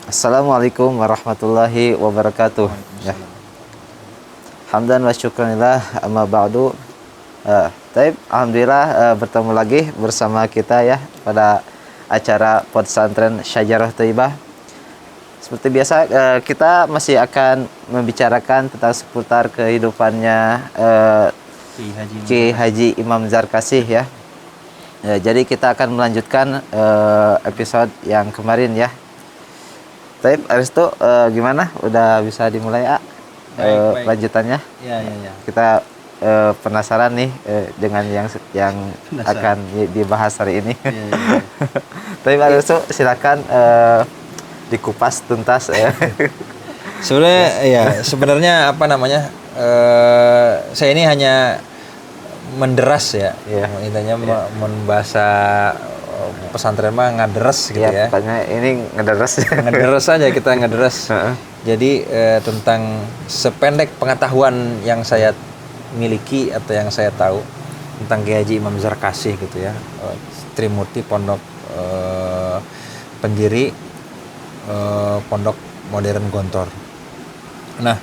Assalamualaikum warahmatullahi wabarakatuh. Ya. Waalaikumsalam. Hamdan wa syukranillah amma ba'du. Alhamdulillah bertemu lagi bersama kita ya pada acara Pesantren Syajarah Thaibah. Seperti biasa kita masih akan membicarakan tentang seputar kehidupannya Kiai Haji Imam Zarkasih ya. Jadi kita akan melanjutkan episode yang kemarin ya. Taib, Aristo, gimana? Udah bisa dimulai, Baik. lanjutannya? Ya. Kita penasaran nih dengan yang akan dibahas hari ini. Ya. Taib, Aristo, silakan dikupas tuntas. Sebenarnya apa namanya? Saya ini hanya menderas ya. Intinya membahasa pesantren mah ngaderes gitu ya. Pokoknya ini ngederes. Ngederes aja kita ngederes. Jadi tentang sependek pengetahuan yang saya miliki atau yang saya tahu tentang Kiai Haji Imam Zarkasih gitu ya. Trimurti Pondok pendiri Pondok Modern Gontor. Nah,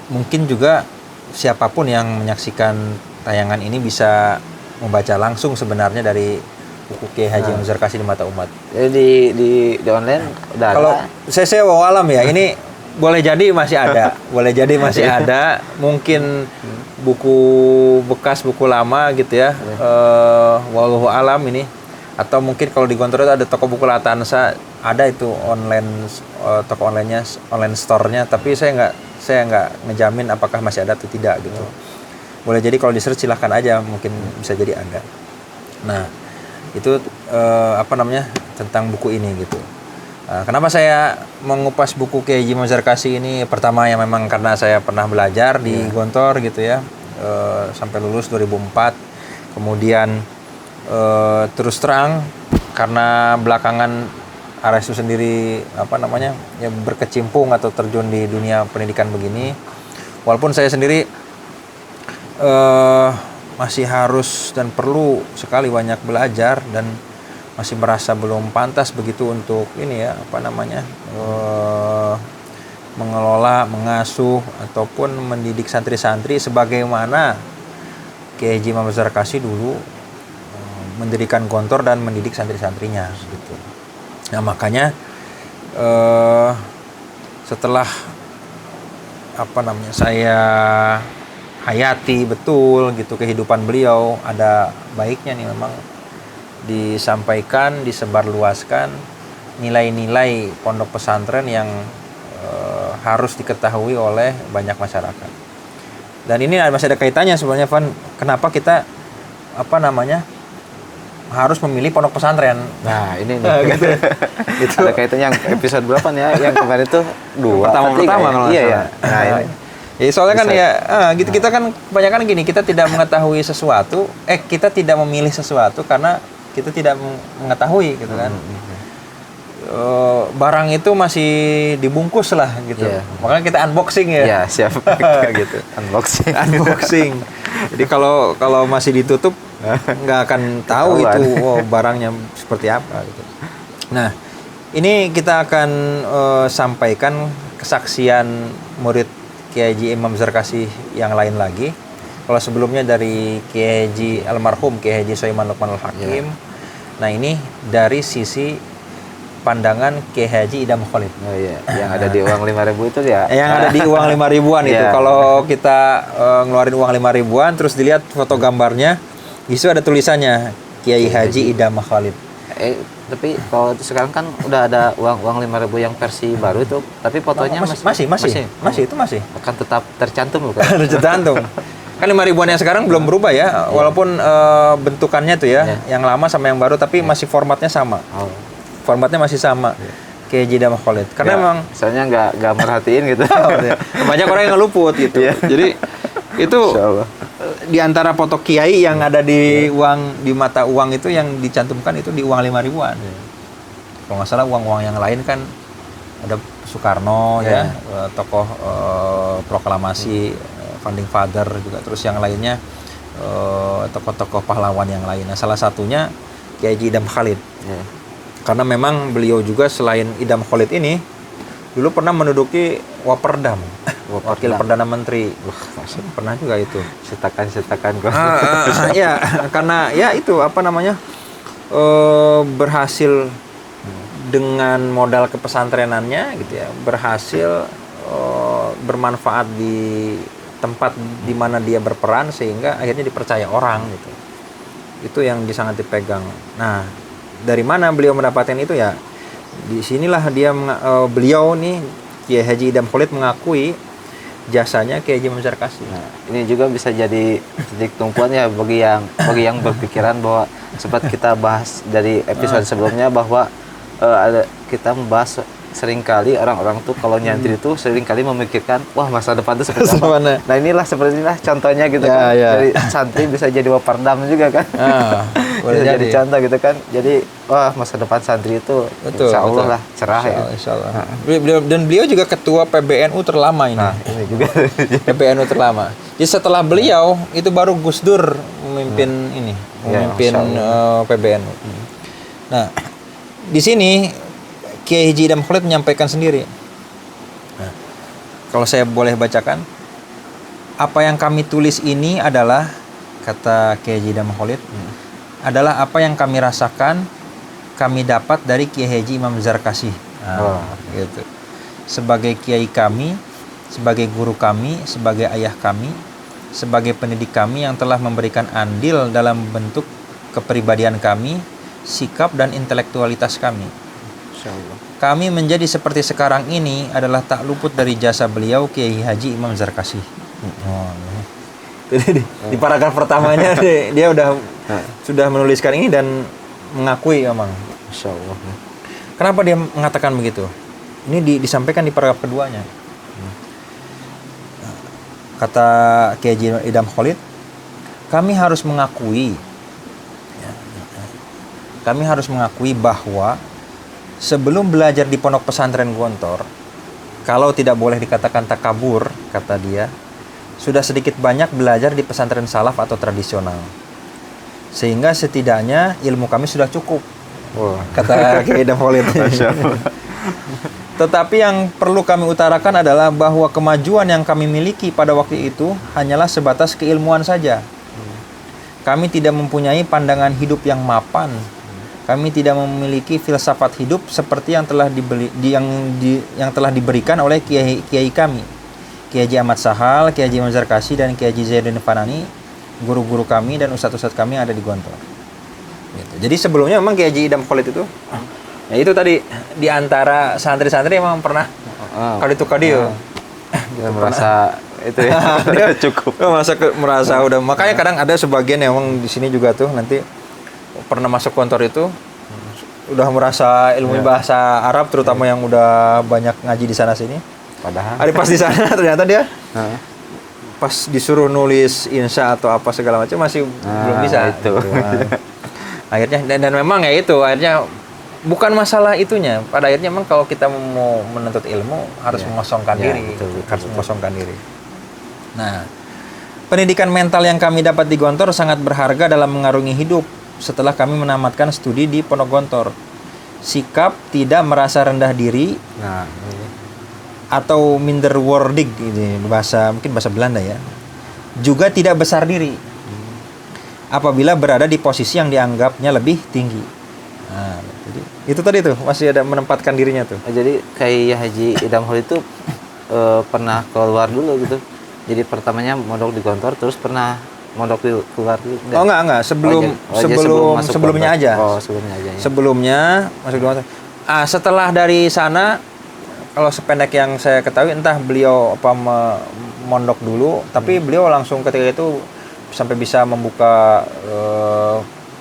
mungkin juga siapapun yang menyaksikan tayangan ini bisa membaca langsung sebenarnya dari buku Kiai Haji Imam Zarkasih di mata umat. Jadi di online udah Kalau ada. saya wawalam ya, ini boleh jadi masih ada. Mungkin buku bekas, buku lama gitu ya. Wallahu alam ini. Atau mungkin kalau di Gontor itu ada toko buku Latansa, ada itu online toko onlinenya, online store-nya. Tapi saya nggak ngejamin apakah masih ada atau tidak gitu. Boleh jadi kalau di-search silahkan aja, mungkin bisa jadi ada. Nah, itu tentang buku ini gitu. Kenapa saya mengupas buku Kiai Haji Imam Zarkasih ini? Pertama ya memang karena saya pernah belajar di Gontor gitu ya, sampai lulus 2004. Kemudian terus terang karena belakangan RSU sendiri ya berkecimpung atau terjun di dunia pendidikan begini. Walaupun saya sendiri masih harus dan perlu sekali banyak belajar dan masih merasa belum pantas begitu untuk mengelola, mengasuh ataupun mendidik santri-santri sebagaimana Kiai Haji Imam Zarkasih dulu mendirikan Gontor dan mendidik santri-santrinya gitu. Nah, makanya setelah saya hayati betul gitu kehidupan beliau, ada baiknya nih memang disampaikan, disebarluaskan nilai-nilai pondok pesantren yang harus diketahui oleh banyak masyarakat. Dan ini masih ada kaitannya sebenarnya, Van, kenapa kita harus memilih pondok pesantren. Nah, ini nih. Gitu. Ada kaitannya yang episode berapa nih ya? Yang kemarin tuh 2 pertama kalau iya ya. Nah, ini. Ya, soalnya kan gitu, kita kan kebanyakan gini, kita tidak mengetahui sesuatu, kita tidak memilih sesuatu karena kita tidak mengetahui gitu kan. Barang itu masih dibungkus lah gitu. Makanya kita unboxing ya. Iya, siap. Gitu. Unboxing. Jadi kalau masih ditutup nggak akan tahu itu barangnya seperti apa gitu. Nah, ini kita akan sampaikan kesaksian murid Kiai Haji Imam Zarkasih yang lain lagi. Kalau sebelumnya dari Kiai Haji almarhum Kiai Haji Sulaiman Luqmanul Hakim. Nah, ini dari sisi pandangan Kiai Haji Idam Khalid. Oh iya, yang ada di uang 5.000 itu ya. Yang ada di uang 5.000-an itu. Kalau kita ngeluarin uang 5.000-an terus dilihat foto gambarnya, itu ada tulisannya Kiai Haji Idam Khalid. Tapi kalau sekarang kan udah ada uang 5.000 yang versi baru itu, tapi fotonya masih akan tetap tercantum bukan? Tercantum. Kan 5.000-an yang sekarang belum berubah ya, walaupun bentukannya tuh ya, yang lama sama yang baru, tapi masih formatnya sama. Formatnya masih sama. Kiai Haji Idam Khalid. Karena memang soalnya nggak merhatiin gitu. Banyak orang yang ngeluput gitu. Jadi itu di antara foto kiai yang ada di uang, di mata uang itu yang dicantumkan itu di uang 5.000-an. Kalau nggak salah uang-uang yang lain kan ada Soekarno ya, tokoh proklamasi, founding father juga, terus yang lainnya tokoh-tokoh pahlawan yang lain. Nah, salah satunya Kiai Haji Idam Khalid. Karena memang beliau juga selain Idam Khalid ini dulu pernah menduduki Waperdam, wakil perdana menteri. Pernah juga itu. Setakan gua. Ya, karena ya itu apa namanya berhasil dengan modal kepesantrenannya gitu ya, berhasil bermanfaat di tempat di mana dia berperan sehingga akhirnya dipercaya orang gitu. Itu yang sangat dipegang. Nah, dari mana beliau mendapatkan itu ya? Di sinilah beliau nih Kiai Haji Idam Khalid mengakui jasanya Kiai Haji Imam Zarkasi. Nah, ini juga bisa jadi titik tumpuan ya bagi yang berpikiran bahwa sempat kita bahas dari episode sebelumnya bahwa kita membahas seringkali orang-orang tuh kalau nyantri itu seringkali memikirkan wah masa depan itu seperti apa. Nah inilah contohnya gitu kan. Dari santri bisa jadi wapardam juga kan. Bisa jadi contoh gitu kan. Jadi wah masa depan santri itu insya Allah lah cerah ya. Insya Allah. Dan beliau juga ketua PBNU terlama ini. Nah ini juga. PBNU terlama. Jadi setelah beliau itu baru Gus Dur memimpin PBNU. Nah di sini Kiai Haji Idam Khalid menyampaikan sendiri. Nah, kalau saya boleh bacakan, apa yang kami tulis ini adalah, kata Kiai Haji Idam Khalid, adalah apa yang kami rasakan, kami dapat dari Kiai Haji Imam Zarkasi. Gitu. Sebagai kiai kami, sebagai guru kami, sebagai ayah kami, sebagai pendidik kami yang telah memberikan andil dalam bentuk kepribadian kami, sikap dan intelektualitas kami. Kami menjadi seperti sekarang ini adalah tak luput dari jasa beliau Kiai Haji Imam Zarkasi. Jadi di paragraf pertamanya dia sudah menuliskan ini dan mengakui memang. Insya Allah. Kenapa dia mengatakan begitu? Ini disampaikan di paragraf keduanya. Kata Kiai Haji Idam Khalid, kami harus mengakui bahwa sebelum belajar di pondok pesantren Gontor, kalau tidak boleh dikatakan takabur, kata dia, sudah sedikit banyak belajar di pesantren salaf atau tradisional. Sehingga setidaknya ilmu kami sudah cukup. Kata Kiai Idam Khalid. Tetapi yang perlu kami utarakan adalah bahwa kemajuan yang kami miliki pada waktu itu hanyalah sebatas keilmuan saja. Kami tidak mempunyai pandangan hidup yang mapan. Kami tidak memiliki filsafat hidup seperti yang telah diberikan oleh kiai kami, Kiai Haji Ahmad Sahal, Kiai Haji Imam Zarkasi, dan Kiai Haji Zainuddin Fanani, guru-guru kami dan ustadz-ustadz kami yang ada di Gontor. Gitu. Jadi sebelumnya memang Kiai Haji Idam Khalid itu, ya itu tadi di antara santri-santri memang pernah kaditu. Dia merasa itu ya dia cukup. merasa udah, makanya kadang ada sebagian yang memang di sini juga tuh nanti pernah masuk kantor itu udah merasa ilmu bahasa Arab terutama yang udah banyak ngaji di sana sini. Padahal ada pas di sana ternyata dia pas disuruh nulis insya atau apa segala macam masih belum bisa. Itu. Akhirnya dan memang ya itu akhirnya bukan masalah itunya. Pada akhirnya memang kalau kita mau menuntut ilmu harus mengosongkan diri. Harus mengosongkan diri. Nah, pendidikan mental yang kami dapat di Gontor sangat berharga dalam mengarungi hidup. Setelah kami menamatkan studi di Pondok Gontor, sikap tidak merasa rendah diri, atau minderwordig, ini mungkin bahasa Belanda ya, juga tidak besar diri, apabila berada di posisi yang dianggapnya lebih tinggi. Nah, jadi itu tadi tuh masih ada menempatkan dirinya tuh. Jadi kayak Haji Idam Khalid itu pernah keluar dulu gitu. Jadi pertamanya mondok di Gontor, terus pernah mondok di keluar dulu. Enggak. Sebelumnya aja. Sebelumnya aja. Ya. Sebelumnya masuk di Gontor. Setelah dari sana, kalau sependek yang saya ketahui, entah beliau mondok dulu, tapi beliau langsung ketika itu sampai bisa membuka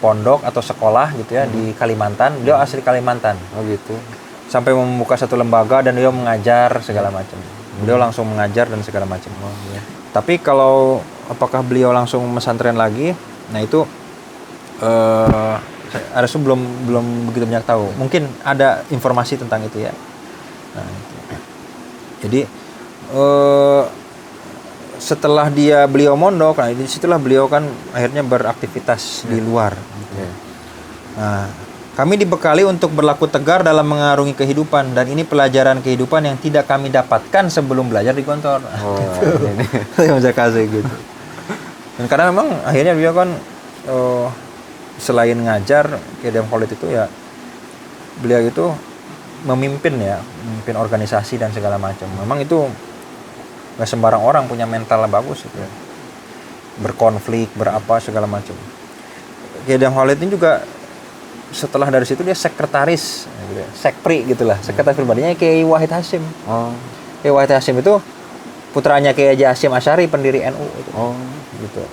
pondok atau sekolah gitu ya di Kalimantan. Beliau asli Kalimantan. Oh gitu. Sampai membuka satu lembaga dan beliau mengajar segala macam. Beliau langsung mengajar dan segala macam. Tapi kalau apakah beliau langsung pesantren lagi? Nah itu Arisu belum begitu banyak tahu. Mungkin ada informasi tentang itu ya. Nah, jadi setelah beliau mondok, disitulah beliau kan akhirnya beraktivitas di luar. Nah Kami dibekali untuk berlaku tegar dalam mengarungi kehidupan, dan ini pelajaran kehidupan yang tidak kami dapatkan sebelum belajar di Gontor. Oh, ini. Yang saya kasih gitu. Dan karena memang akhirnya dia kan selain ngajar Kiai Idam Khalid itu ya, beliau itu memimpin organisasi dan segala macam. Memang itu nggak sembarang orang punya mental bagus itu ya. Berkonflik, berapa segala macam. Kiai Idam Khalid ini juga setelah dari situ dia sekretaris, sekpri gitulah, sekretaris pribadinya Kiai Wahid Hasyim. Oh. Kiai Wahid Hasyim itu putranya Kiai Haji Hasyim Asy'ari, pendiri NU itu. Oh. Gitu.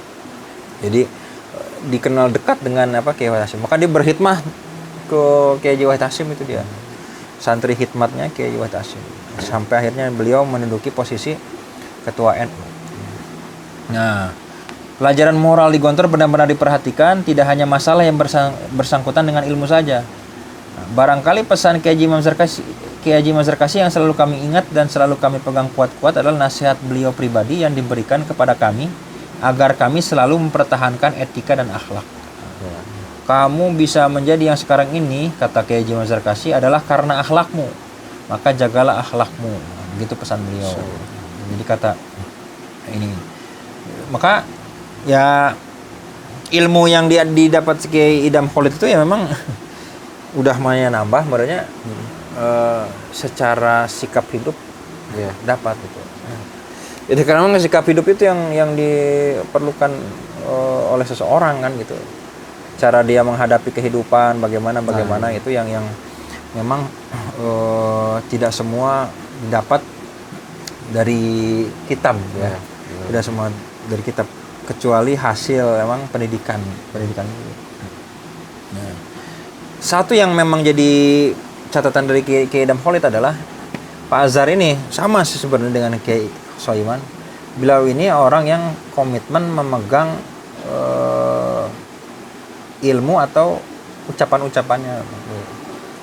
Jadi dikenal dekat dengan Kiai Wahid Hasyim. Maka dia berkhidmah ke Kiai Wahid Hasyim itu dia. Santri khidmatnya Kiai Wahid Hasyim. Sampai akhirnya beliau menduduki posisi ketua NU. Nah, pelajaran moral di Gontor benar-benar diperhatikan, tidak hanya masalah yang bersangkutan dengan ilmu saja. Nah, barangkali pesan Kiai Haji Mazharkasi yang selalu kami ingat dan selalu kami pegang kuat-kuat adalah nasihat beliau pribadi yang diberikan kepada kami agar kami selalu mempertahankan etika dan akhlak. Kamu bisa menjadi yang sekarang ini, kata Kiai Haji Mazharkasi, adalah karena akhlakmu. Maka jagalah akhlakmu. Nah, begitu pesan beliau. Jadi kata ini. Maka ya ilmu yang didapat Kiai Idam Khalid itu ya memang udah lumayan nambah, sebenarnya secara sikap hidup dapat gitu. Jadi karena memang sikap hidup itu yang diperlukan oleh seseorang kan gitu. Cara dia menghadapi kehidupan bagaimana itu yang memang tidak semua dapat dari kitab ya. Tidak semua dari kitab, kecuali hasil memang pendidikan itu. Nah, satu yang memang jadi catatan dari Kiai Idam Khalid adalah Pak Azhar ini sama sih sebenarnya dengan Kiai Soiman. Beliau ini orang yang komitmen memegang ilmu atau ucapan-ucapannya.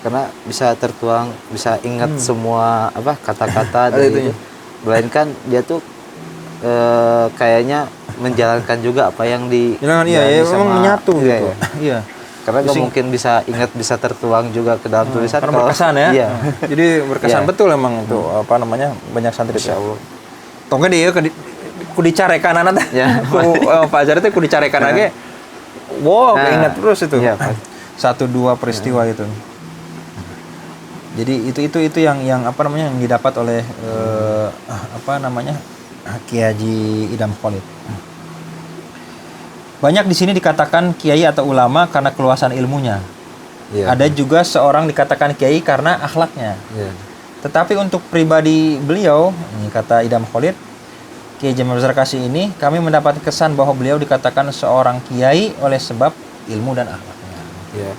Karena bisa tertuang, bisa ingat semua kata-kata dari itu. Melainkan dia tuh kayaknya menjalankan juga apa yang memang menyatu gitu. Iya. Karena nggak mungkin bisa ingat, bisa tertuang juga ke dalam tulisan. Karena berkesan ya. Iya. Jadi berkesan betul emang tuh banyak santri itu. Tongnya dia ku dicarekan anak ya. Pak Azhar itu ku dicarekan lagi. Wow, keinget terus itu. Iya, 1-2 peristiwa itu. Jadi itu yang yang didapat oleh Kiai Haji Idam Khalid. Banyak di sini dikatakan kiai atau ulama karena keluasan ilmunya. Yeah. Ada juga seorang dikatakan kiai karena akhlaknya. Yeah. Tetapi untuk pribadi beliau, ini kata Idam Khalid, Kiai Haji Mazharkasi ini, kami mendapat kesan bahwa beliau dikatakan seorang kiai oleh sebab ilmu dan akhlaknya. Yeah.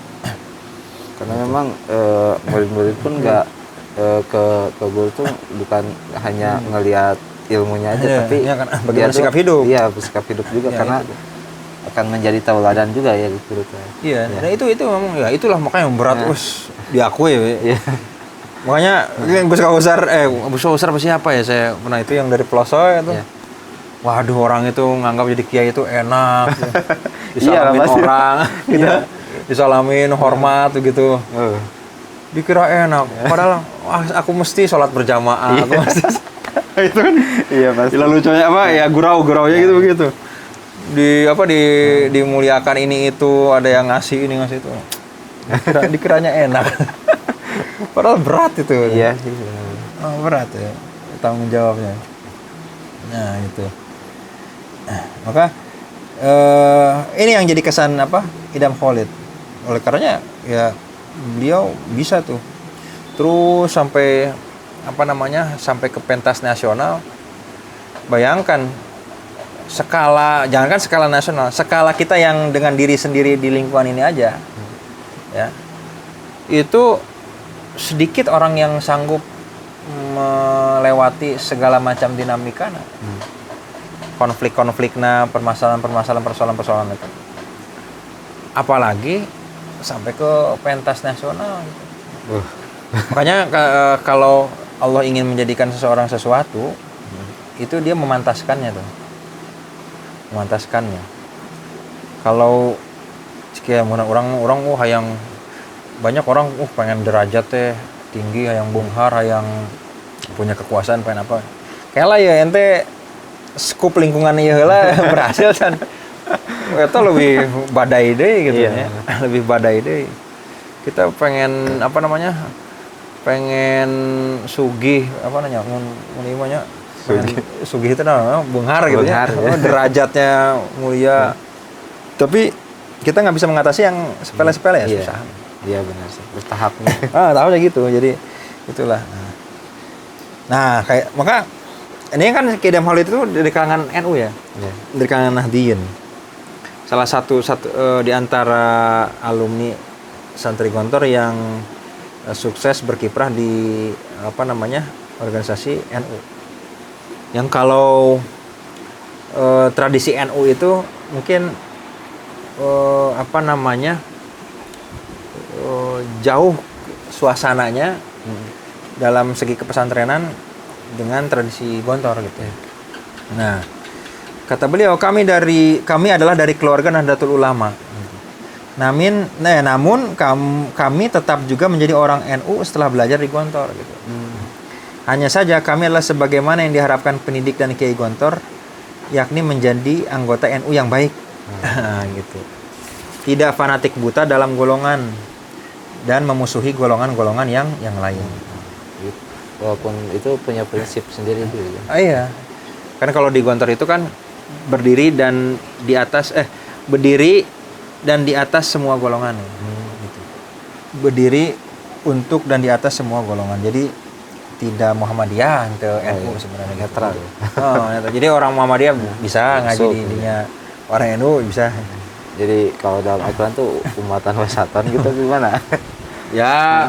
Karena memang murid-murid pun nggak ke guru tuh bukan hanya ngelihat ilmunya aja, tapi bagaimana sikap hidup. Iya, sikap hidup juga karena akan menjadi tauladan juga ya di guru. Iya, nah itu memang ya itulah makanya yang berat diakui ya. Makanya yang Buska Usar apa siapa ya, saya pernah itu yang dari pelosok itu. Waduh, orang itu nganggap jadi kiai itu enak ya. Disalamin orang gitu. Disalamin hormat gitu. Dikira enak, padahal aku mesti sholat berjamaah, aku mesti itu kan. Iya, pasti. Lalu lucunya ya gurau-guraunya gitu begitu. Dimuliakan ini itu, ada yang ngasih ini ngasih itu. Dikiranya enak. Padahal berat itu. Iya, berat ya tanggung jawabnya. Nah, itu. Maka ini yang jadi kesan Idam Khalid. Oleh karenanya ya beliau bisa tuh terus sampai sampai ke pentas nasional. Bayangkan jangankan skala nasional, skala kita yang dengan diri sendiri di lingkungan ini aja ya, itu sedikit orang yang sanggup melewati segala macam dinamika konflik-konfliknya, persoalan-persoalan itu, apalagi sampai ke pentas nasional gitu. Makanya kalau Allah ingin menjadikan seseorang sesuatu, itu dia memantaskannya. Kalau kayak orang yang banyak orang pengen derajat teh tinggi, hayang bunghar, hayang punya kekuasaan, pengen apa. Kayak lah ya ente skup lingkungan ieu heula berhasil kan. Eta lebih badai deui gitu ya. Lebih badai deui. Kita pengen apa namanya? Pengen sugih apa namanya? Mun ieu mah nya sugih itu namanya bunghar gitu ya. Derajatnya mulia. Tapi kita nggak bisa mengatasi yang sepele-sepele ya, susah. Iya benar sih. Bertahapnya. Tahapnya gitu. Jadi itulah. Nah, kayak maka ini kan Kiai Idam Khalid itu dari kalangan NU ya. Dari kalangan Nahdliyin. Salah satu di antara alumni Santri Gontor yang sukses berkiprah di apa namanya? Organisasi NU. Yang kalau tradisi NU itu mungkin apa namanya? Jauh suasananya dalam segi kepesantrenan dengan tradisi Gontor gitu ya. Nah, kata beliau kami adalah dari keluarga Nahdlatul Ulama. Namun kami tetap juga menjadi orang NU setelah belajar di Gontor gitu. Hanya saja kami adalah sebagaimana yang diharapkan pendidik dan Kiai Gontor, yakni menjadi anggota NU yang baik. Gitu. Tidak fanatik buta dalam golongan dan memusuhi golongan-golongan yang lain. Walaupun itu punya prinsip sendiri juga. Iya. Kan kalau di Gontor itu kan berdiri dan di atas semua golongan. Gitu. Berdiri untuk dan di atas semua golongan. Jadi tidak Muhammadiyah ke NU sebenarnya netral. Netral. Jadi orang Muhammadiyah bisa ngaji di ininya, orang NU bisa. Jadi kalau dalam Al-Quran tuh umatan wasatan gitu gimana? Ya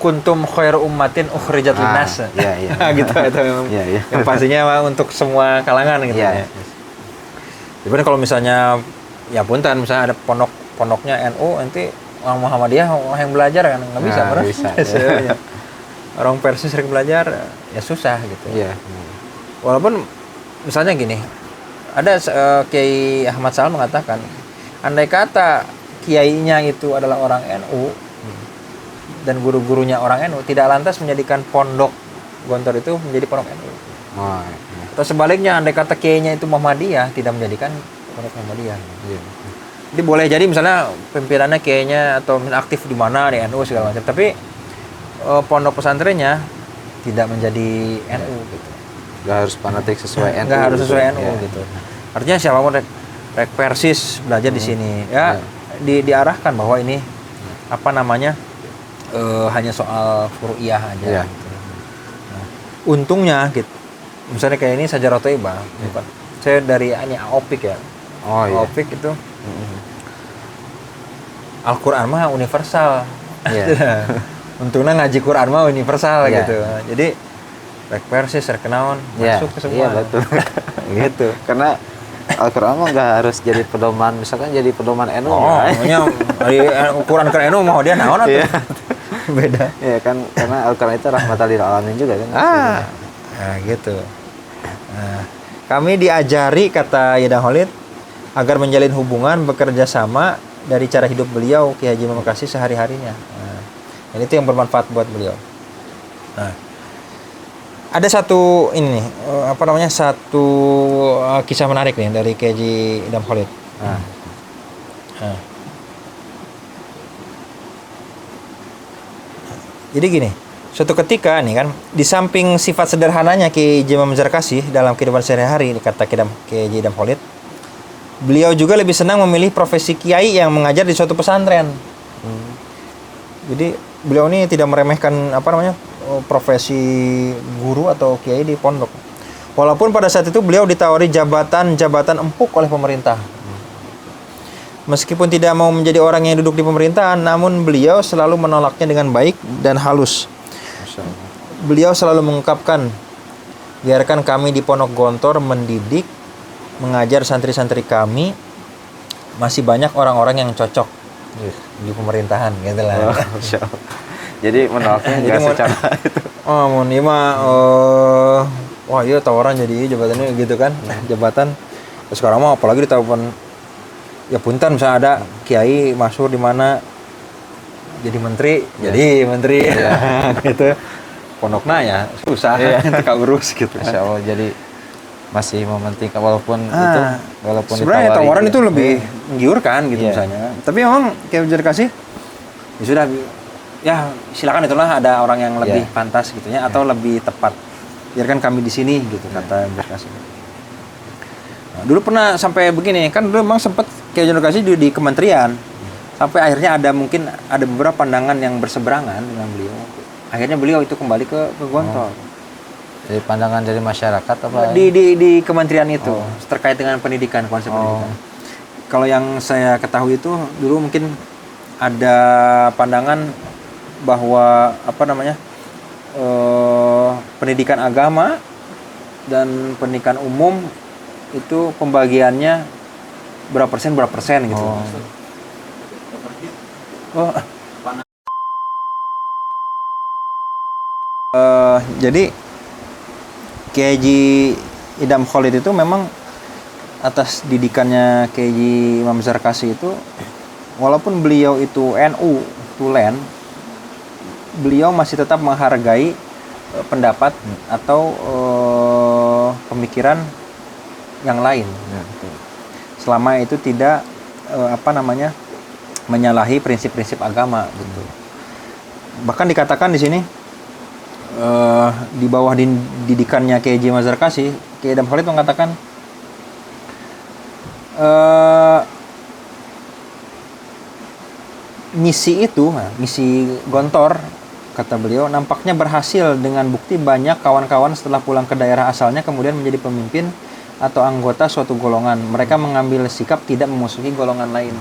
kuntum khairu ummatin ukhrijat linnas. Iya. Gitu itu memang. Iya. Yang pastinya untuk semua kalangan gitu ya. Tapi kalau misalnya ya punten misalnya ada pondoknya NU nanti orang Muhammadiyah yang belajar kan nggak bisa, ya. Orang Persis sering belajar ya susah gitu. Iya. Walaupun misalnya gini, ada Kiai Ahmad Salam mengatakan andai kata kiainya itu adalah orang NU dan guru-gurunya orang NU, tidak lantas menjadikan pondok Gontor itu menjadi pondok NU. Atau sebaliknya, andai kata kiainya itu Muhammadiyah, tidak menjadikan pondok Muhammadiyah. Jadi boleh jadi misalnya pimpinannya kiainya atau aktif di mana di NU segala macam, tapi pondok pesantrennya tidak menjadi NU gitu. Nggak harus fanatik sesuai NU. Nggak harus sesuai NU gitu. Artinya siapapun rek Persis belajar di sini ya diarahkan bahwa ini apa namanya hanya soal furu'iyah aja. Gitu. Nah, untungnya gitu. Misalnya kayak ini Sajarah Thaibah, saya dari ini AOPIK ya. AOPIK itu Al-Qur'an mah universal. Untungnya ngaji Quran mah universal gitu. Jadi rek Persis, rek naon masuk ke semua. Iya betul. Gitu. Karena Al-Quran mah nggak harus jadi pedoman, misalkan jadi pedoman NU. Makanya ukuran ke NU mau dia naon atuh. Beda. Iya kan, karena Al-Quran itu rahmatan lil alamin juga kan. Nah, gitu. Nah, kami diajari kata Idam Khalid agar menjalin hubungan bekerja sama dari cara hidup beliau Ki Haji Imam Bekasi sehari-harinya. Nah, ini itu yang bermanfaat buat beliau. Nah, ada satu ini nih, satu kisah menarik nih dari Ki Haji Idam Khalid. Jadi gini, suatu ketika nih kan, di samping sifat sederhananya Ki Haji Imam Zarkasi dalam kehidupan sehari-hari, kata Ki Haji Idam Khalid, beliau juga lebih senang memilih profesi kiai yang mengajar di suatu pesantren. Jadi beliau ini tidak meremehkan profesi guru atau kiai di pondok. Walaupun pada saat itu beliau ditawari jabatan empuk oleh pemerintah. Meskipun tidak mau menjadi orang yang duduk di pemerintahan, namun beliau selalu menolaknya dengan baik dan halus. Beliau selalu mengungkapkan, biarkan kami di Pondok Gontor mendidik, mengajar santri-santri kami, masih banyak orang-orang yang cocok di pemerintahan, gitu lah. Jadi menolaknya nggak secara itu. Mau nih mah, wah iya tawaran jadi jabatannya gitu kan, jabatan. Sekarang mah apalagi ditawaran, ya punten misalnya ada kiai masyhur di mana jadi menteri, jadi menteri, gitu. Pondoknya ya susah, kita urus gitu. Masya Allah, jadi masih mementingkan walaupun itu, walaupun sebenarnya ditawari tawaran itu ya. lebih menggiurkan gitu misalnya. Tapi memang kayak ujar kasih, ya sudah, ya silakan itulah ada orang yang lebih pantas gitu ya, atau lebih tepat. Biarkan kami di sini gitu kata ujar kasih. Nah, dulu pernah sampai begini, kan dulu memang sempat kayak ujar kasih di kementerian. Sampai akhirnya mungkin ada beberapa pandangan yang berseberangan dengan beliau. Akhirnya beliau itu kembali ke Gontor. Jadi pandangan dari masyarakat apa? Di kementerian itu terkait dengan pendidikan, konsep pendidikan. Kalau yang saya ketahui itu dulu mungkin ada pandangan bahwa pendidikan agama dan pendidikan umum itu pembagiannya berapa persen gitu. Jadi KJ Idam Khalid itu memang atas didikannya KJ Imam Zarkasi itu, walaupun beliau itu NU Tulen, beliau masih tetap menghargai pendapat atau pemikiran yang lain, selama itu tidak menyalahi prinsip-prinsip agama gitu. Bahkan dikatakan di sini di bawah didikannya KJ Mazarkasi, KJ Idam Khalid mengatakan misi Gontor, kata beliau, nampaknya berhasil dengan bukti banyak kawan-kawan setelah pulang ke daerah asalnya kemudian menjadi pemimpin atau anggota suatu golongan. Mereka mengambil sikap tidak memusuhi golongan lain.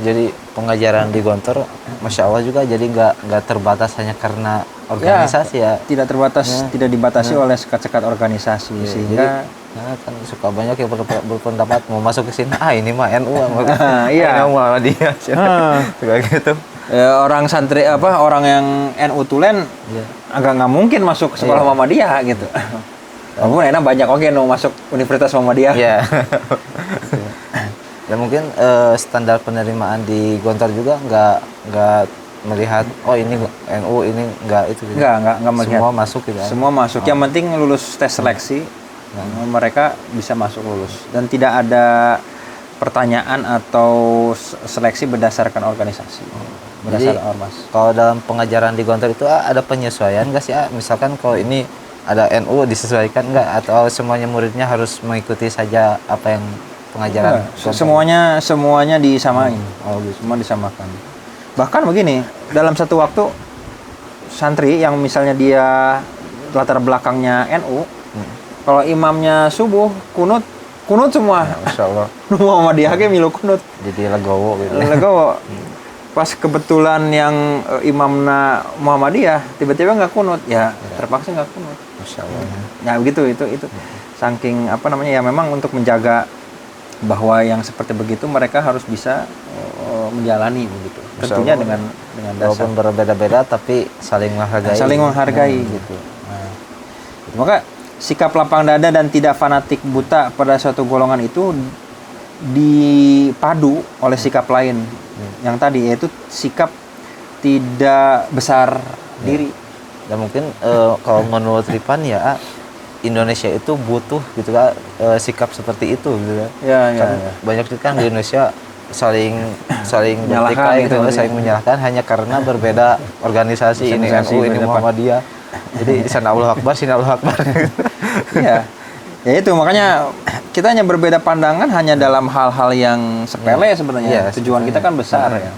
Jadi pengajaran di Gontor, Masya Allah juga jadi nggak terbatas hanya karena organisasi tidak terbatas, tidak dibatasi oleh sekat-sekat organisasi, sehingga jadi, kan suka banyak yang berpendapat mau masuk ke sini, ini mah NU, iya, mau dia, suka gitu. Orang santri orang yang NU Tulen agak nggak mungkin masuk ke sekolah Muhammadiyah gitu. Walaupun enak banyak yang masuk Universitas Muhammadiyah. Dan mungkin standar penerimaan di Gontor juga nggak melihat ini NU ini nggak itu gitu. Nggak melihat. Semua masuk gitu. Semua masuk. Yang penting lulus tes seleksi, mereka bisa masuk lulus, dan tidak ada pertanyaan atau seleksi berdasarkan organisasi, berdasarkan ormas. Kalau dalam pengajaran di Gontor itu ada penyesuaian nggak sih? Misalkan kalau ini ada NU disesuaikan nggak, atau semuanya muridnya harus mengikuti saja apa yang pengajaran? Semuanya disamain. Semua disamakan. Bahkan begini, dalam satu waktu santri yang misalnya dia latar belakangnya NU, kalau imamnya subuh kunut semua. Masya Allah. Muhammadiyah milu kunut. Jadi legowo gitu. Legowo. Pas kebetulan yang imamna Muhammadiyah tiba-tiba nggak kunut, terpaksa nggak kunut. Masya Allah. Ya begitu itu. Saking memang untuk menjaga bahwa yang seperti begitu mereka harus bisa menjalani begitu. Tentunya dengan dasar. Walaupun berbeda-beda tapi saling menghargai. Gitu. Maka sikap lapang dada dan tidak fanatik buta pada suatu golongan itu dipadu oleh sikap lain yang tadi, yaitu sikap tidak besar diri. Dan mungkin kalau menurut Ripan Indonesia itu butuh gitu kan sikap seperti itu gitu kan. Banyak kan di Indonesia saling bertikai gitu, saling menyalahkan hanya karena berbeda organisasi, ini NU, ini Muhammadiyah. Jadi di sana Allahu Akbar, sini Allahu Akbar. Ya itu makanya kita hanya berbeda pandangan hanya dalam hal-hal yang sepele sebenarnya. Tujuan kita kan besar ya.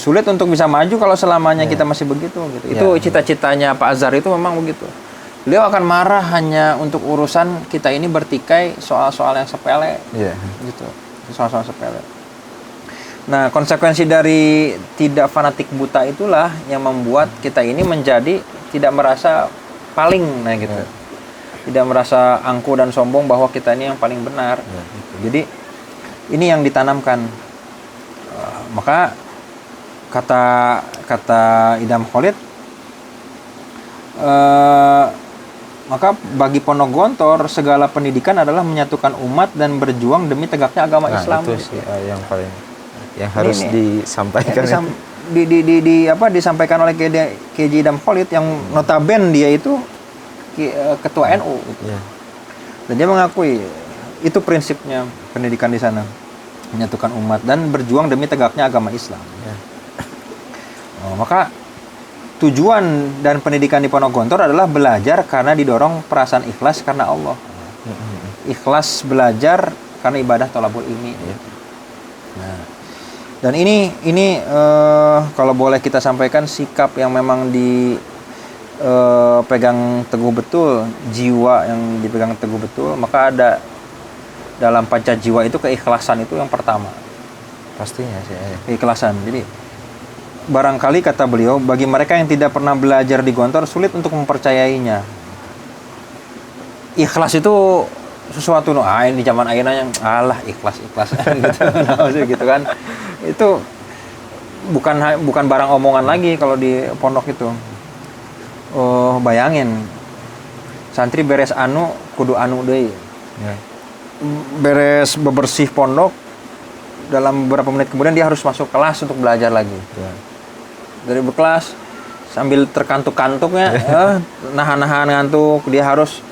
Sulit untuk bisa maju kalau selamanya kita masih begitu gitu. Itu cita-citanya Pak Azhar itu memang begitu. Beliau akan marah hanya untuk urusan kita ini bertikai soal-soal yang sepele. Gitu. Soal-soal sepele. Nah, konsekuensi dari tidak fanatik buta itulah yang membuat kita ini menjadi tidak merasa paling gitu. Tidak merasa angkuh dan sombong bahwa kita ini yang paling benar. Gitu. Jadi ini yang ditanamkan. Maka kata Idam Khalid, maka bagi Pondok Gontor segala pendidikan adalah menyatukan umat dan berjuang demi tegaknya agama Islam. Itu sih yang harus disampaikan. disampaikan oleh KJ Idam Khalid yang notabene dia itu ketua NU gitu. Iya. Dan dia mengakui itu prinsipnya pendidikan di sana, menyatukan umat dan berjuang demi tegaknya agama Islam. Iya. Maka tujuan dan pendidikan di Pondok Gontor adalah belajar karena didorong perasaan ikhlas karena Allah. Ikhlas belajar karena ibadah thalabul ilmi. Nah, dan ini kalau boleh kita sampaikan sikap yang memang dipegang teguh betul, jiwa yang dipegang teguh betul, maka ada dalam panca jiwa itu keikhlasan itu yang pertama. Pastinya sih. Keikhlasan. Jadi barangkali kata beliau, bagi mereka yang tidak pernah belajar di Gontor sulit untuk mempercayainya. Ikhlas itu sesuatu ini zaman ayeuna yang alah ikhlas gitu kan. Itu bukan barang omongan lagi kalau di pondok itu. Bayangin santri beres anu kudu anu deui. Ya. Beres bebersih pondok, dalam beberapa menit kemudian dia harus masuk kelas untuk belajar lagi. Ya. Dari berkelas sambil terkantuk-kantuknya, nahan-nahan ngantuk, dia harus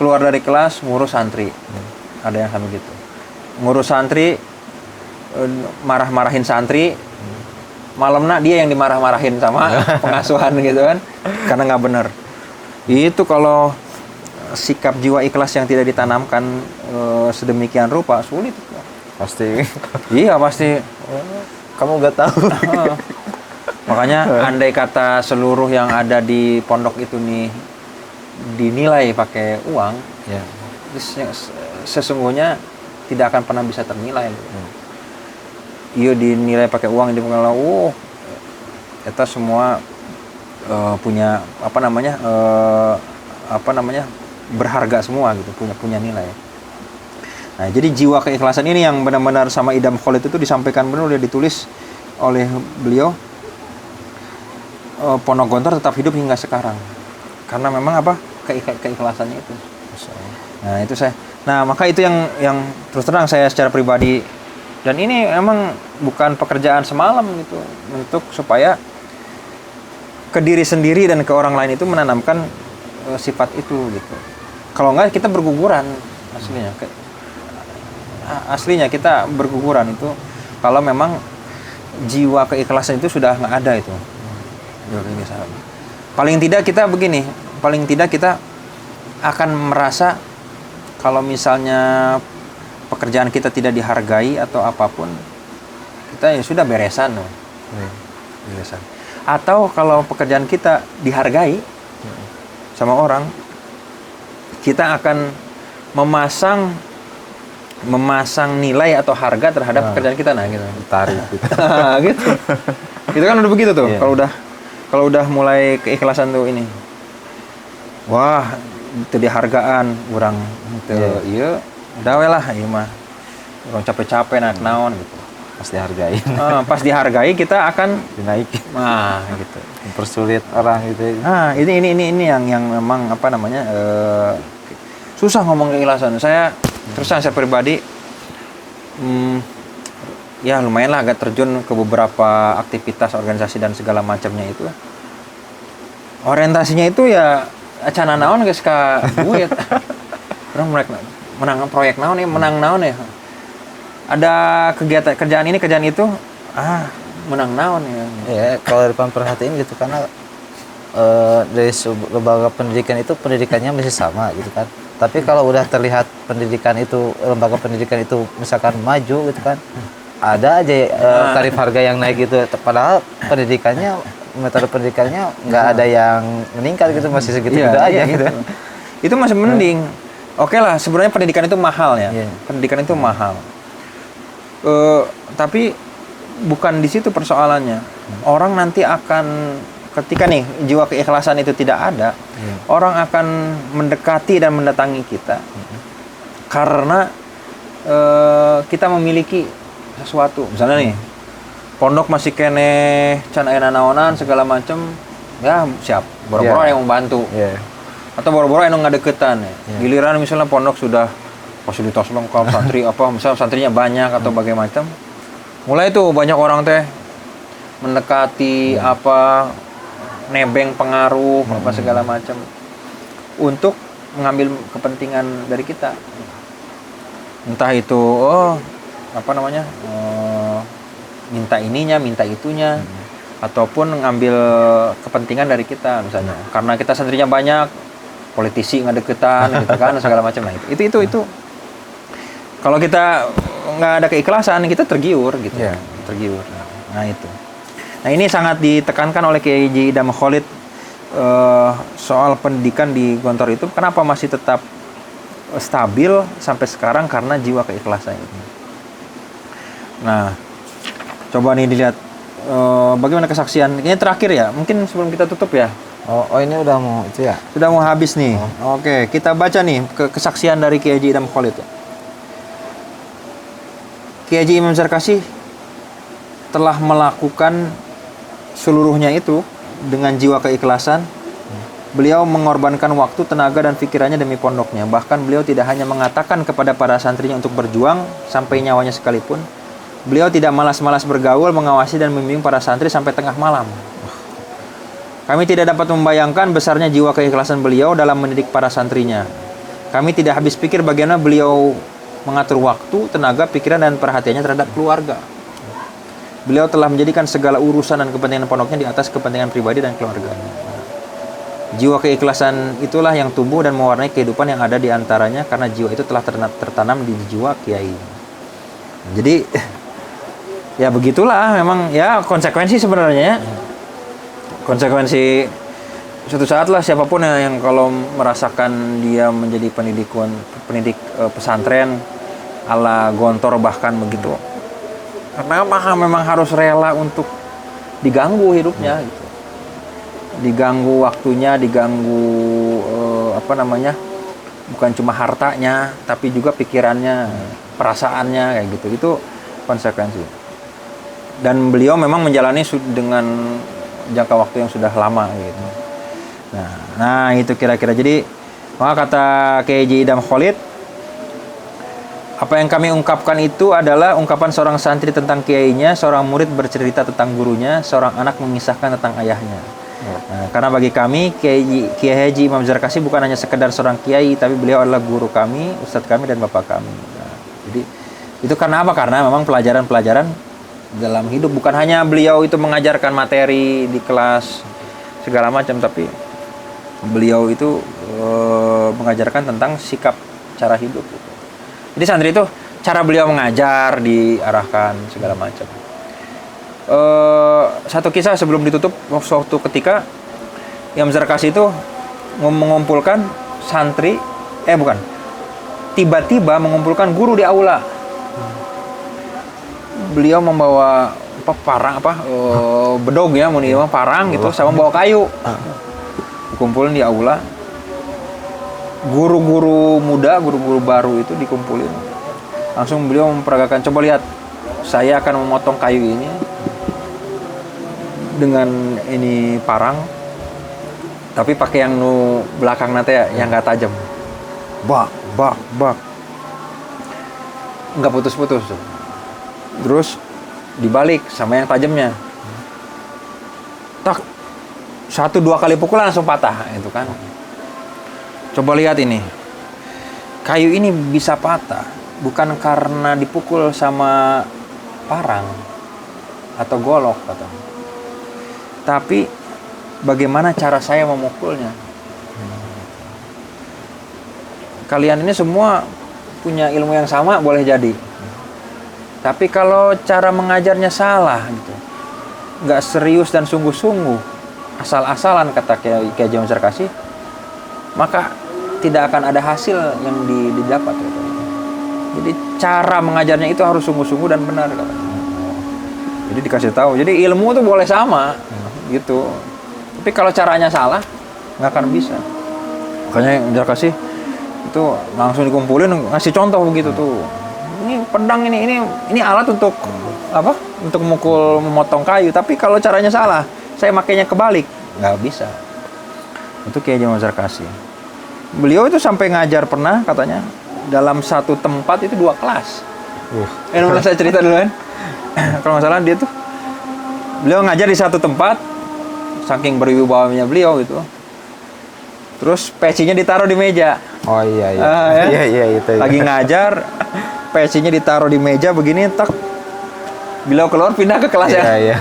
keluar dari kelas ngurus santri. Ada yang sampai gitu. Ngurus santri, marah-marahin santri. Malamnya dia yang dimarah-marahin sama pengasuhan gitu kan, karena nggak benar. Itu kalau sikap jiwa ikhlas yang tidak ditanamkan sedemikian rupa sulit. Pasti. Iya pasti. Kamu nggak tahu. Makanya andai kata seluruh yang ada di pondok itu nih dinilai pakai uang, Ya. sesungguhnya tidak akan pernah bisa ternilai. Iya dinilai pakai uang, kita semua punya berharga semua gitu, punya nilai. Nah, jadi jiwa keikhlasan ini yang benar-benar sama Idam Khalid itu disampaikan benar, udah ditulis oleh beliau. Pondok Gontor tetap hidup hingga sekarang. Karena memang keikhlasannya itu. Nah, itu saya. Nah, maka itu yang terus terang saya secara pribadi, dan ini emang bukan pekerjaan semalam gitu, untuk supaya ke diri sendiri dan ke orang lain itu menanamkan sifat itu gitu. Kalau enggak kita berguguran aslinya. Aslinya kita berguguran itu kalau memang jiwa keikhlasan itu sudah nggak ada itu. Paling tidak kita begini, paling tidak kita akan merasa kalau misalnya pekerjaan kita tidak dihargai atau apapun, kita ya sudah beresan loh. Beresan. Atau kalau pekerjaan kita dihargai sama orang, kita akan memasang nilai atau harga terhadap pekerjaan kita, nah gitu. Tarik gitu. Gitu. Itu kan udah begitu tuh. Yeah. Kalau udah mulai keikhlasan tuh ini. Wah, itu dihargaan urang teu ieu. Da we lah ieu mah. Urang capek-capek naik naon gitu. Pas dihargai. Pas dihargai kita akan Dinaikin. nah gitu. Mempersulit orang gitu. Nah, ini yang memang susah ngomong keikhlasan. Saya pribadi ya lumayan lah agak terjun ke beberapa aktivitas organisasi dan segala macamnya itu. Orientasinya itu ya acan naon geus ka duit. Orang menang proyek naon ya, menang naon ya. Ada kerjaan ini, kerjaan itu, menang naon ya. Ya, kalau Irfan perhatiin gitu, karena dari lembaga pendidikan itu pendidikannya masih sama gitu kan. Tapi kalau udah terlihat lembaga pendidikan itu misalkan maju gitu kan, ada aja tarif harga yang naik gitu. Padahal metode pendidikannya nggak ada yang meningkat gitu, masih segitu-gitu aja gitu. Itu masih mending. Oke lah, sebenarnya pendidikan itu mahal ya. Yeah. Pendidikan itu mahal. Tapi bukan di situ persoalannya. Orang nanti akan, ketika nih jiwa keikhlasan itu tidak ada, orang akan mendekati dan mendatangi kita karena kita memiliki sesuatu. Misalnya nih, pondok masih kene can aya naonan segala macam, ya siap. Boro-boro yang membantu. Atau boro-boro yang ngadeukeutan. Giliran misalnya pondok sudah fasilitas lengkap, santri misalnya santrinya banyak atau bagaimana macam. Mulai tuh banyak orang teh mendekati apa, nebeng pengaruh apa segala macam untuk mengambil kepentingan dari kita. Entah itu minta ininya, minta itunya, ataupun ngambil kepentingan dari kita misalnya. Karena kita santrinya banyak, politisi ngedeketan gitu kan segala macam. Nah, itu kalau kita nggak ada keikhlasan, kita tergiur gitu. Iya. Tergiur. Nah, itu. Nah, ini sangat ditekankan oleh Kiai Haji Idham Khalid soal pendidikan di Gontor itu. Kenapa masih tetap stabil sampai sekarang? Karena jiwa keikhlasan itu. Nah, coba nih dilihat bagaimana kesaksian. Ini terakhir ya, mungkin sebelum kita tutup ya. Oh ini udah mau itu ya? Sudah mau habis nih. Oke, kita baca nih kesaksian dari Kiai Haji Idham Khalid ya. Kiai Haji Imam Zarkasi telah melakukan seluruhnya itu dengan jiwa keikhlasan. Beliau mengorbankan waktu, tenaga, dan pikirannya demi pondoknya. Bahkan beliau tidak hanya mengatakan kepada para santrinya untuk berjuang sampai nyawanya sekalipun. Beliau tidak malas-malas bergaul, mengawasi dan membimbing para santri sampai tengah malam. Kami tidak dapat membayangkan besarnya jiwa keikhlasan beliau dalam mendidik para santrinya. Kami tidak habis pikir bagaimana beliau mengatur waktu, tenaga, pikiran, dan perhatiannya terhadap keluarga. Beliau telah menjadikan segala urusan dan kepentingan pondoknya di atas kepentingan pribadi dan keluarganya. Jiwa keikhlasan itulah yang tumbuh dan mewarnai kehidupan yang ada di antaranya, karena jiwa itu telah tertanam di jiwa kiai. Jadi ya begitulah memang ya konsekuensi sebenarnya. Konsekuensi suatu saat lah siapapun yang kalau merasakan dia menjadi pendidik pesantren ala Gontor bahkan begitu. Karena memang harus rela untuk diganggu hidupnya gitu. Diganggu waktunya, diganggu bukan cuma hartanya, tapi juga pikirannya, perasaannya kayak gitu. Itu konsekuensi. Dan beliau memang menjalani dengan jangka waktu yang sudah lama gitu. Nah itu kira-kira. Jadi maka kata Kiai Haji Idham Khalid, apa yang kami ungkapkan itu adalah ungkapan seorang santri tentang kiainya, seorang murid bercerita tentang gurunya, seorang anak mengisahkan tentang ayahnya. Nah, karena bagi kami Kiai Haji Imam Zarkasi bukan hanya sekedar seorang kiai, tapi beliau adalah guru kami, ustadz kami, dan bapak kami. Nah, jadi itu karena apa? Karena memang pelajaran-pelajaran dalam hidup, bukan hanya beliau itu mengajarkan materi di kelas segala macam, tapi beliau itu mengajarkan tentang sikap cara hidup gitu. Jadi santri itu cara beliau mengajar, diarahkan segala macam. Satu kisah sebelum ditutup, suatu ketika Imam Zarkasi itu mengumpulkan santri, tiba-tiba mengumpulkan guru di aula. Beliau membawa bedog ya, parang gitu, sama bawa kayu. Dikumpulin di aula. Guru-guru muda, guru-guru baru itu dikumpulin. Langsung beliau memperagakan, coba lihat, saya akan memotong kayu ini dengan ini parang, tapi pakai yang belakang nanti ya, yang nggak tajam. Bak, nggak putus-putus. Terus dibalik sama yang tajamnya. Tak, 1-2 kali pukulan langsung patah, itu kan. Coba lihat ini, kayu ini bisa patah bukan karena dipukul sama parang atau golok katanya, tapi bagaimana cara saya memukulnya. Kalian ini semua punya ilmu yang sama boleh jadi, tapi kalau cara mengajarnya salah gitu, nggak serius dan sungguh-sungguh, asal-asalan kata Kiai Haji Imam Zarkasi, maka tidak akan ada hasil yang didapat gitu. Jadi cara mengajarnya itu harus sungguh-sungguh dan benar katanya. Jadi dikasih tahu. Jadi ilmu itu boleh sama gitu. Tapi kalau caranya salah nggak akan bisa. Makanya Zarkasi itu langsung dikumpulin, ngasih contoh begitu tuh. Ini pedang ini alat untuk apa? Untuk memotong kayu. Tapi kalau caranya salah, saya makainya kebalik, nggak bisa. Itu Kiai Haji Imam Zarkasi. Beliau itu sampai ngajar pernah katanya dalam satu tempat itu 2 kelas. Saya cerita dulu kan. Kalau nggak salah dia tuh Beliau ngajar di satu tempat, saking berwibawanya beliau gitu. Terus pecinya ditaruh di meja. Oh iya iya. Ya. Iya itu. Lagi ngajar, pecinya ditaruh di meja begini, tak. Beliau keluar pindah ke kelas ya. Iya.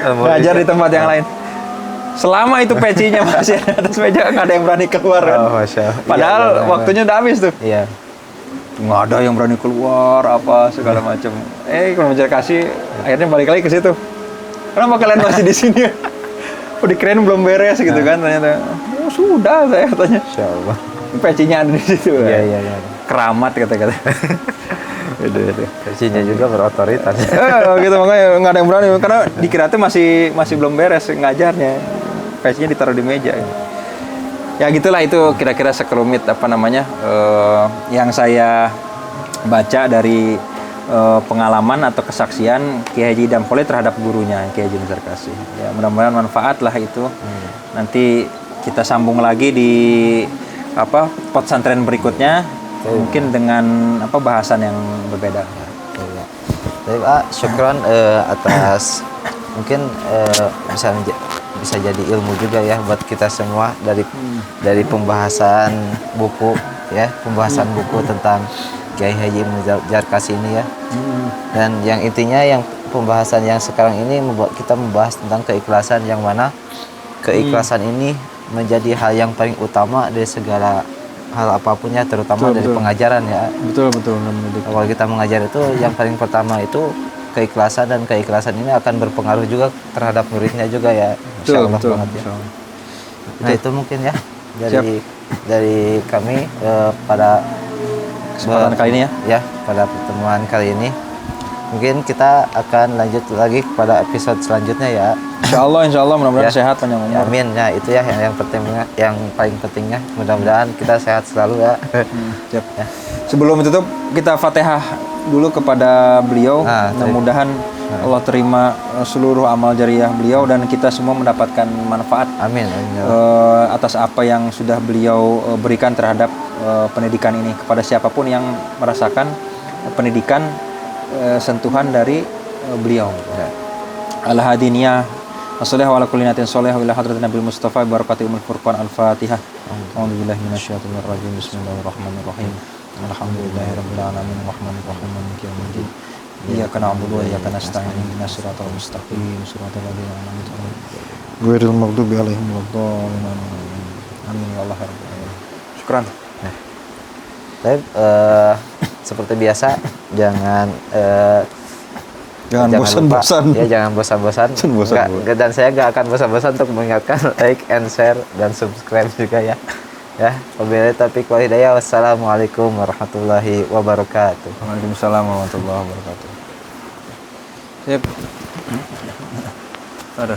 Ngajar di tempat yang lain. Selama itu pecinya masih ada atas meja, nggak ada yang berani keluar kan. Oh, Masya Allah. Padahal Iya, iya, waktunya udah habis tuh. Iya. Nggak ada yang berani keluar apa segala macam. Kalau mengajar kasih akhirnya balik lagi ke situ. Kenapa kalian masih di sini? Oh, dikirain belum beres gitu kan ternyata. Oh, sudah saya katanya. Masya Allah. Pecinya ada di situ. Iya. Keramat kata-kata. Gitu. Pecinya juga berotoritas. Gitu makanya nggak ada yang berani karena dikira tuh masih belum beres ngajarnya. Pecinya ditaruh di meja. Ya gitulah itu kira-kira sekelumit yang saya baca dari pengalaman atau kesaksian Kiai Haji Idham Khalid terhadap gurunya Kiai Haji Nizar Kasih. Ya mudah-mudahan manfaat lah itu. Nanti kita sambung lagi di Podsantren berikutnya mungkin dengan bahasan yang berbeda. Baik, syukron atas mungkin bisa jadi ilmu juga ya buat kita semua dari pembahasan buku ya, pembahasan buku tentang Kiai Haji Nizar Kasih ini ya. Dan yang intinya yang pembahasan yang sekarang ini kita membahas tentang keikhlasan, yang mana keikhlasan ini menjadi hal yang paling utama dari segala hal apapun ya, terutama dari pengajaran ya. Betul. Kalau kita mengajar itu yang paling pertama itu keikhlasan, dan keikhlasan ini akan berpengaruh juga terhadap muridnya juga ya. Insyaallah banget ya. Nah itu mungkin ya dari kami pada kesempatan kali ini ya pada pertemuan kali ini. Mungkin kita akan lanjut lagi pada episode selanjutnya ya. Insyaallah mudah-mudahan sehat panjang umur. Ya, amin ya, itu ya yang pentingnya, yang paling pentingnya mudah-mudahan kita sehat selalu ya. Siap. Ya. Sebelum itu kita Fatihah dulu kepada beliau. Mudah-mudahan Allah terima seluruh amal jariah beliau dan kita semua mendapatkan manfaat. Amin. Atas apa yang sudah beliau berikan terhadap pendidikan ini kepada siapapun yang merasakan pendidikan sentuhan dari beliau. Al-Hadiniyah Assalamualaikum warahmatullahi wabarakatuh. Ila hadratin Nabil Mustafa barakati umul furqan al-Fatihah. A'udzubillahi minasyaitonir rajim. Bismillahirrahmanirrahim. Alhamdulillahirabbil alamin arrahmanir rahim maliki yaumiddin. Iyyaka na'budu wa iyyaka nasta'in. Ihdinas siratal mustaqim. Siratal ladzina an'amta 'alaihim ghairil maghdubi 'alaihim waladdallin. Amin ya Allah rabbal alamin. Syukran. Baik, seperti biasa jangan bosan-bosan. Ya, jangan bosan-bosan. Dan saya nggak akan bosan-bosan untuk mengingatkan like and share dan subscribe juga ya. Ya, wabillahi taufiq wal hidayah. Wassalamualaikum warahmatullahi wabarakatuh. Waalaikumsalam warahmatullahi wabarakatuh. Sip. Ada.